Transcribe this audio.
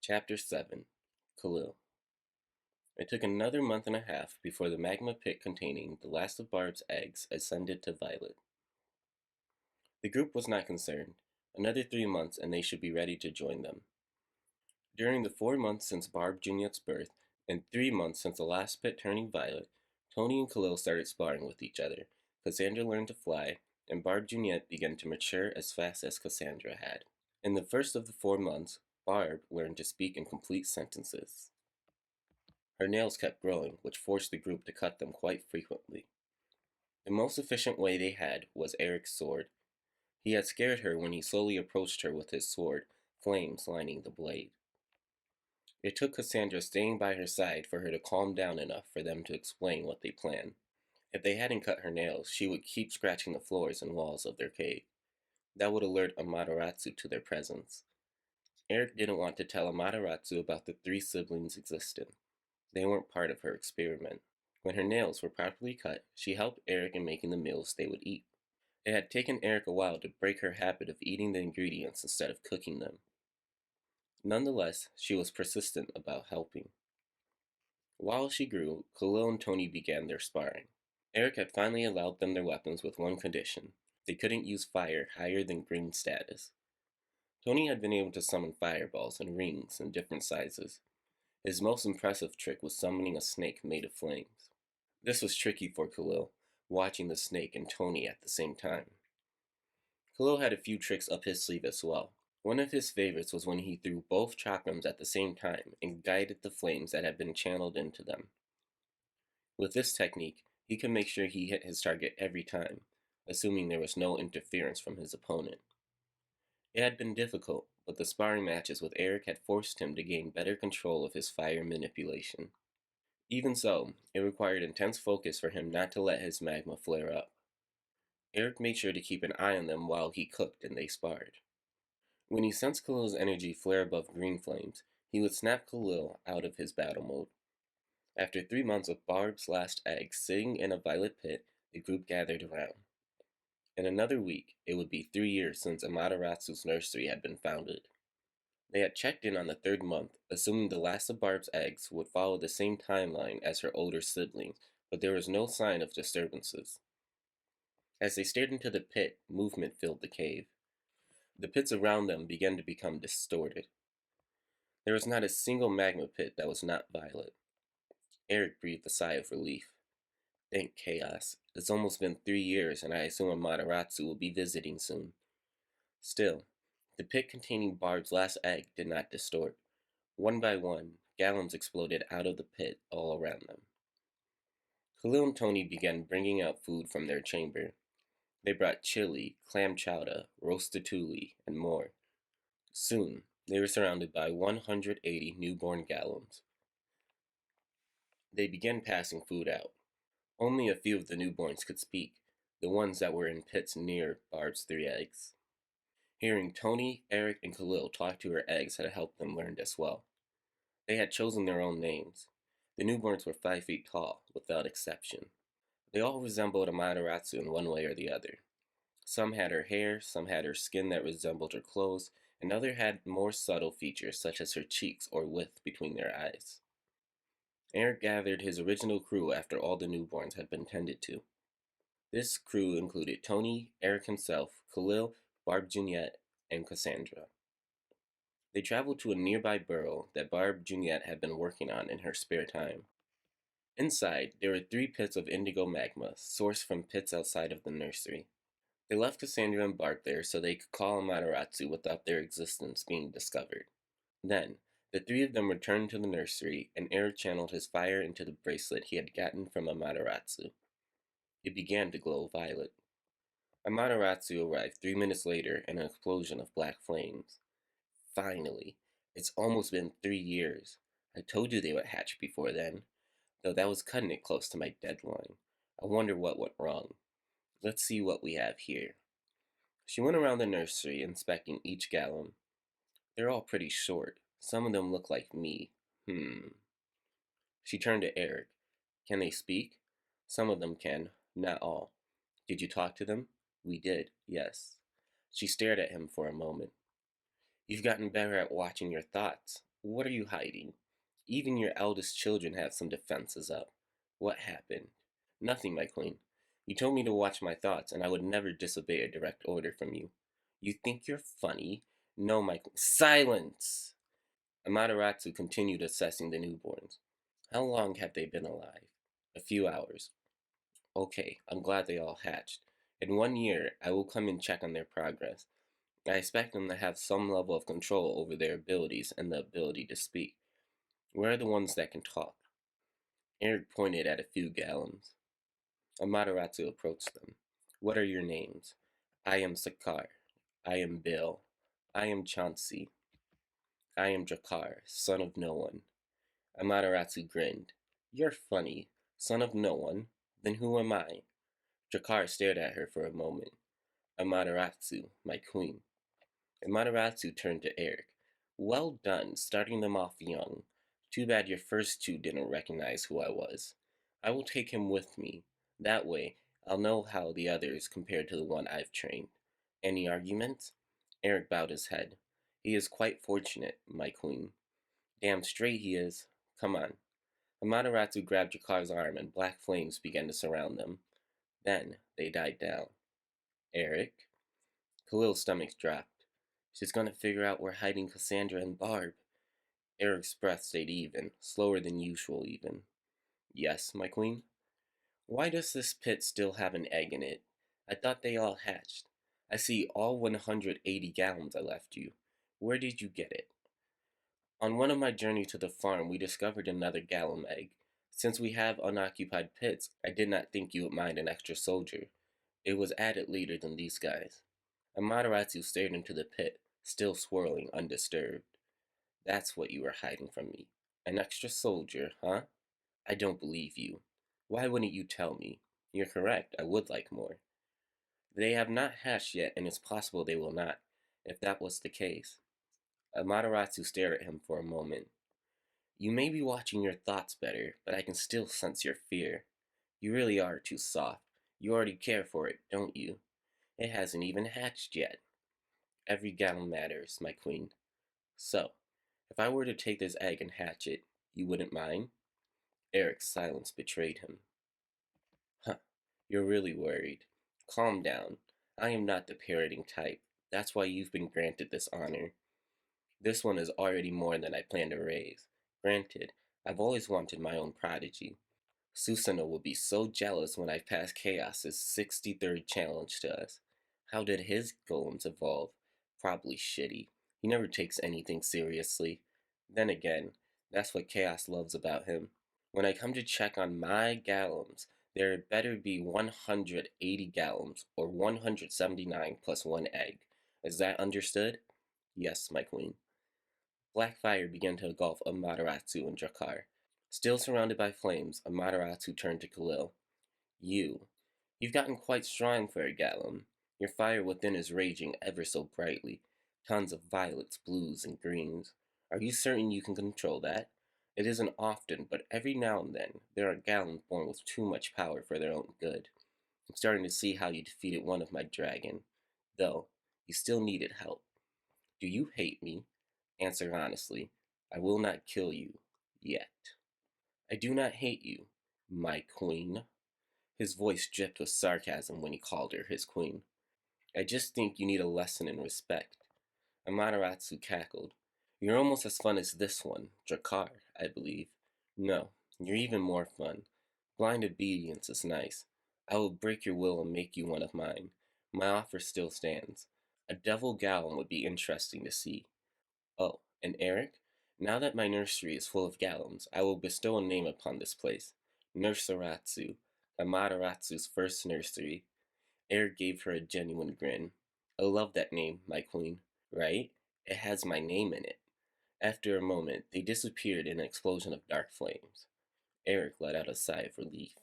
Chapter 7 Khalil. It took another month and a half before the magma pit containing the last of Barb's eggs ascended to Violet. The group was not concerned. Another 3 months and they should be ready to join them. During the 4 months since Barb Juliet's birth and 3 months since the last pit turning violet, Tony and Khalil started sparring with each other. Cassandra learned to fly, and Barb Juliet began to mature as fast as Cassandra had. In the first of the 4 months, Barb learned to speak in complete sentences. Her nails kept growing, which forced the group to cut them quite frequently. The most efficient way they had was Eric's sword. He had scared her when he slowly approached her with his sword, flames lining the blade. It took Cassandra staying by her side for her to calm down enough for them to explain what they planned. If they hadn't cut her nails, she would keep scratching the floors and walls of their cave. That would alert Amaterasu to their presence. Eric didn't want to tell Amaterasu about the three siblings' existence. They weren't part of her experiment. When her nails were properly cut, she helped Eric in making the meals they would eat. It had taken Eric a while to break her habit of eating the ingredients instead of cooking them. Nonetheless, she was persistent about helping. While she grew, Khalil and Tony began their sparring. Eric had finally allowed them their weapons with one condition: they couldn't use fire higher than green status. Tony had been able to summon fireballs and rings in different sizes. His most impressive trick was summoning a snake made of flames. This was tricky for Khalil, watching the snake and Tony at the same time. Khalil had a few tricks up his sleeve as well. One of his favorites was when he threw both chakrams at the same time and guided the flames that had been channeled into them. With this technique, he could make sure he hit his target every time, assuming there was no interference from his opponent. It had been difficult, but the sparring matches with Eric had forced him to gain better control of his fire manipulation. Even so, it required intense focus for him not to let his magma flare up. Eric made sure to keep an eye on them while he cooked and they sparred. When he sensed Khalil's energy flare above green flames, he would snap Khalil out of his battle mode. After 3 months of Barb's last egg sitting in a violet pit, the group gathered around. In another week, it would be 3 years since Amaterasu's nursery had been founded. They had checked in on the third month, assuming the last of Barb's eggs would follow the same timeline as her older siblings, but there was no sign of disturbances. As they stared into the pit, movement filled the cave. The pits around them began to become distorted. There was not a single magma pit that was not violet. Eric breathed a sigh of relief. Thank chaos. It's almost been 3 years, and I assume Amaterasu will be visiting soon. Still, the pit containing Barb's last egg did not distort. One by one, gallons exploded out of the pit all around them. Khalil and Tony began bringing out food from their chamber. They brought chili, clam chowder, roasted tuli, and more. Soon, they were surrounded by 180 newborn gallons. They began passing food out. Only a few of the newborns could speak, the ones that were in pits near Barb's three eggs. Hearing Tony, Eric, and Khalil talk to her eggs had helped them learn as well. They had chosen their own names. The newborns were 5 feet tall, without exception. They all resembled Amaterasu in one way or the other. Some had her hair, some had her skin that resembled her clothes, and others had more subtle features such as her cheeks or width between their eyes. Eric gathered his original crew after all the newborns had been tended to. This crew included Tony, Eric himself, Khalil, Barb Juliet, and Cassandra. They traveled to a nearby burrow that Barb Juliet had been working on in her spare time. Inside, there were 3 pits of indigo magma, sourced from pits outside of the nursery. They left Cassandra and Barb there so they could call Amaterasu without their existence being discovered. Then, the three of them returned to the nursery, and Eric channeled his fire into the bracelet he had gotten from Amaterasu. It began to glow violet. Amaterasu arrived 3 minutes later in an explosion of black flames. Finally, it's almost been 3 years. I told you they would hatch before then, though that was cutting it close to my deadline. I wonder what went wrong. Let's see what we have here. She went around the nursery, inspecting each gallon. They're all pretty short. Some of them look like me. She turned to Eric. Can they speak? Some of them can, not all. Did you talk to them? We did, yes. She stared at him for a moment. You've gotten better at watching your thoughts. What are you hiding? Even your eldest children have some defenses up. What happened? Nothing, my queen. You told me to watch my thoughts, and I would never disobey a direct order from you. You think you're funny? No, my queen. Silence! Amaterasu continued assessing the newborns. How long have they been alive? A few hours. Okay, I'm glad they all hatched. In 1 year, I will come and check on their progress. I expect them to have some level of control over their abilities and the ability to speak. Where are the ones that can talk? Eric pointed at a few gallons. Amaterasu approached them. What are your names? I am Sakar. I am Bill. I am Chauncey. I am Jakar, son of no one. Amaterasu grinned. You're funny. Son of no one? Then who am I? Jakar stared at her for a moment. Amaterasu, my queen. Amaterasu turned to Eric. Well done, starting them off young. Too bad your first two didn't recognize who I was. I will take him with me. That way, I'll know how the others compare to the one I've trained. Any arguments? Eric bowed his head. He is quite fortunate, my queen. Damn straight he is. Come on. Amaterasu grabbed Jakar's arm and black flames began to surround them. Then they died down. Eric? Khalil's stomach dropped. She's gonna figure out we're hiding Cassandra and Barb. Eric's breath stayed even, slower than usual even. Yes, my queen? Why does this pit still have an egg in it? I thought they all hatched. I see all 180 gallons I left you. Where did you get it? On one of my journeys to the farm, we discovered another gallon egg. Since we have unoccupied pits, I did not think you would mind an extra soldier. It was added later than these guys. Amaterasu stared into the pit, still swirling, undisturbed. That's what you were hiding from me. An extra soldier, huh? I don't believe you. Why wouldn't you tell me? You're correct, I would like more. They have not hatched yet, and it's possible they will not, if that was the case. Amaterasu stared at him for a moment. You may be watching your thoughts better, but I can still sense your fear. You really are too soft. You already care for it, don't you? It hasn't even hatched yet. Every gallon matters, my queen. So, if I were to take this egg and hatch it, you wouldn't mind? Eric's silence betrayed him. Huh, you're really worried. Calm down. I am not the parroting type. That's why you've been granted this honor. This one is already more than I plan to raise. Granted, I've always wanted my own prodigy. Susanoo will be so jealous when I pass Chaos's 63rd challenge to us. How did his golems evolve? Probably shitty. He never takes anything seriously. Then again, that's what Chaos loves about him. When I come to check on my gallons, there better be 180 gallons, or 179 plus one egg. Is that understood? Yes, my queen. Black fire began to engulf Amaterasu and Jakar. Still surrounded by flames, Amaterasu turned to Khalil. You. You've gotten quite strong for a Gallum. Your fire within is raging ever so brightly. Tons of violets, blues, and greens. Are you certain you can control that? It isn't often, but every now and then, there are Gallums born with too much power for their own good. I'm starting to see how you defeated one of my dragon. Though, you still needed help. Do you hate me? Answer honestly. I will not kill you. Yet. I do not hate you, my queen. His voice dripped with sarcasm when he called her his queen. I just think you need a lesson in respect. Amaterasu cackled. You're almost as fun as this one, Drakar, I believe. No, you're even more fun. Blind obedience is nice. I will break your will and make you one of mine. My offer still stands. A devil gown would be interesting to see. Oh, and Eric, now that my nursery is full of gallons, I will bestow a name upon this place. Nurseratsu, Amaterasu's first nursery. Eric gave her a genuine grin. I love that name, my queen. Right? It has my name in it. After a moment, they disappeared in an explosion of dark flames. Eric let out a sigh of relief.